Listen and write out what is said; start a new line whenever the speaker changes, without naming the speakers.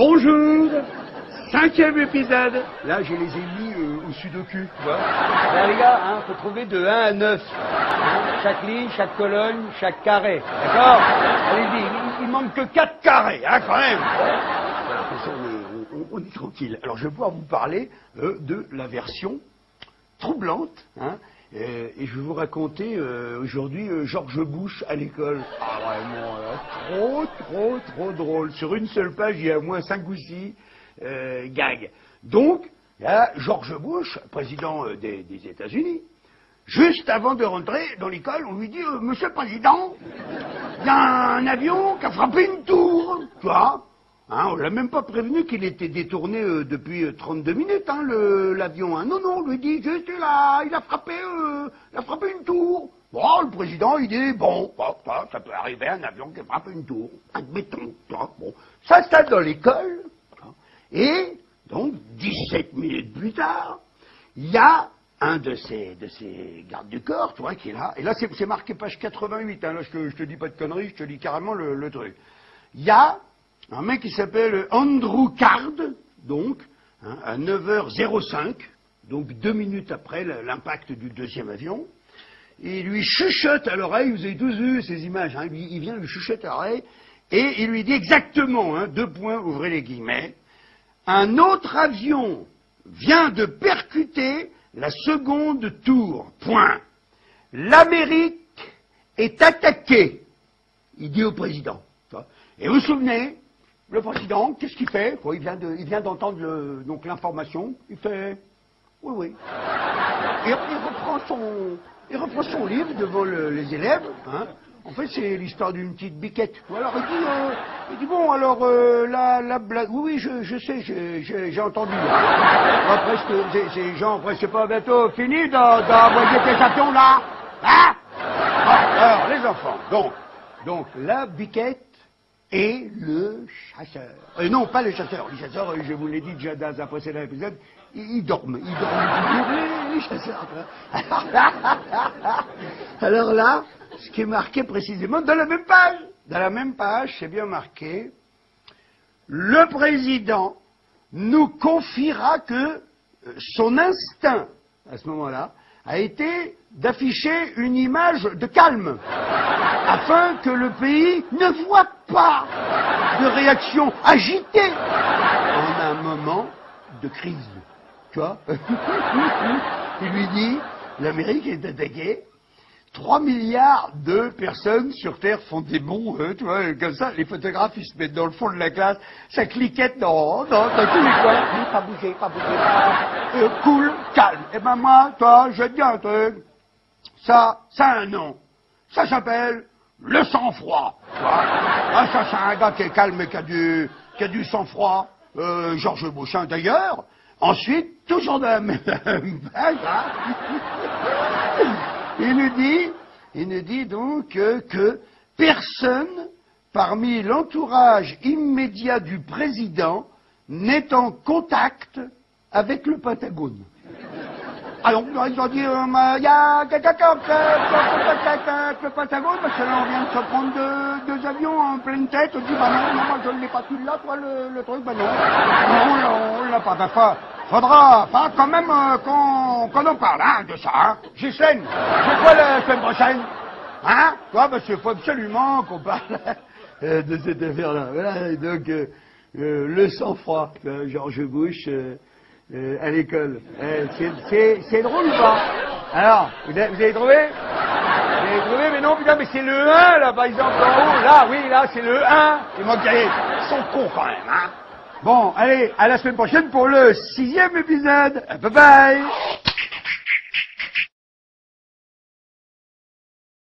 Bonjour, 5e épisode. Là, je les ai mis au sudoku, tu vois.
Là, les gars, hein, faut trouver de 1 à 9. Hein, chaque ligne, chaque colonne, chaque carré. D'accord? Allez-y, il manque que 4 carrés, hein, quand même.
Voilà, comme ça, on est tranquille. Alors, je vais pouvoir vous parler de la version troublante, hein, et je vais vous raconter aujourd'hui George Bush à l'école. Ah, vraiment, trop drôle. Sur une seule page, il y a au moins 5 ou 6 gags. Donc, il y a George Bush, président des États-Unis. Juste avant de rentrer dans l'école, on lui dit Monsieur le Président, il y a un avion qui a frappé une tour. Tu vois, hein, on l'a même pas prévenu qu'il était détourné depuis 32 minutes, hein, l'avion. Hein. Non, on lui dit juste il a frappé une tour. Bon, le président, il dit bon, ça peut arriver un avion qui frappe une tour. Admettons. Bon, ça se passe dans l'école. Et donc, 17 minutes plus tard, il y a un de ces gardes du corps, tu vois, qui est là. Et là, c'est marqué page 88. Hein, là, je te dis pas de conneries, je te dis carrément le truc. Il y a un mec qui s'appelle Andrew Card, donc, hein, à 9h05, donc 2 minutes après l'impact du deuxième avion. Et il lui chuchote à l'oreille, vous avez tous vu ces images, hein, il vient lui chuchoter à l'oreille, et il lui dit exactement, hein, 2 points, ouvrez les guillemets, un autre avion vient de percuter la seconde tour. Point. L'Amérique est attaquée. Il dit au président. Et vous vous souvenez, le président, qu'est-ce qu'il fait? Il vient d'entendre donc l'information. Il fait oui. Et il reprend son livre devant les élèves. Hein. En fait, c'est l'histoire d'une petite biquette. Alors il dit bon, alors la blague. Oui, je sais, j'ai entendu. Après, c'est pas bientôt fini d'envoyer tes avions là, hein? Alors, les enfants. Donc la biquette et le chasseur. Non, pas le chasseur. Les chasseurs, je vous l'ai dit déjà dans un précédent épisode, ils dorment. Ils dorment les chasseurs. Alors là, ce qui est marqué précisément dans la même page, c'est bien marqué, le président nous confiera que son instinct, à ce moment-là, a été d'afficher une image de calme, afin que le pays ne voit pas de réaction agitée en un moment de crise. Tu vois? Il lui dit, l'Amérique est attaquée, 3 milliards de personnes sur Terre font des bons, tu vois, comme ça, les photographes, ils se mettent dans le fond de la classe, ça cliquette dans tous les coins, pas bouger, cool, calme. Et ben moi, toi, je te dis un truc, ça a un nom, ça s'appelle le sang-froid, tu vois. Ah, ça, c'est un gars qui est calme et qui a du sang-froid, George Bush, hein, d'ailleurs. Ensuite, toujours dans la même page, hein, il nous dit donc que personne parmi l'entourage immédiat du président n'est en contact avec le Pentagone. Alors, ils ont dit, il y a quelqu'un qui est en contact avec le Pentagone, parce que là, on vient de se prendre 2 avions en pleine tête. On dit, bah non, moi, je ne l'ai pas tu là, toi, le truc, bah non. Non, on l'a pas. Faudra quand même qu'on en parle, hein, de ça, hein. Ghislaine, c'est quoi la semaine prochaine? Hein? Toi, parce qu'il faut absolument qu'on parle de cette affaire-là. Voilà, donc, le sang-froid, George Bush, à l'école. C'est drôle ou pas? Alors, vous avez trouvé? Vous avez trouvé? Mais non, putain, mais c'est le 1, là, par exemple, en haut. Là, oui, là, c'est le 1. Il manque d'aller. Ils sont cons, quand même, hein. Bon, allez, à la semaine prochaine pour le 6e épisode. Bye bye.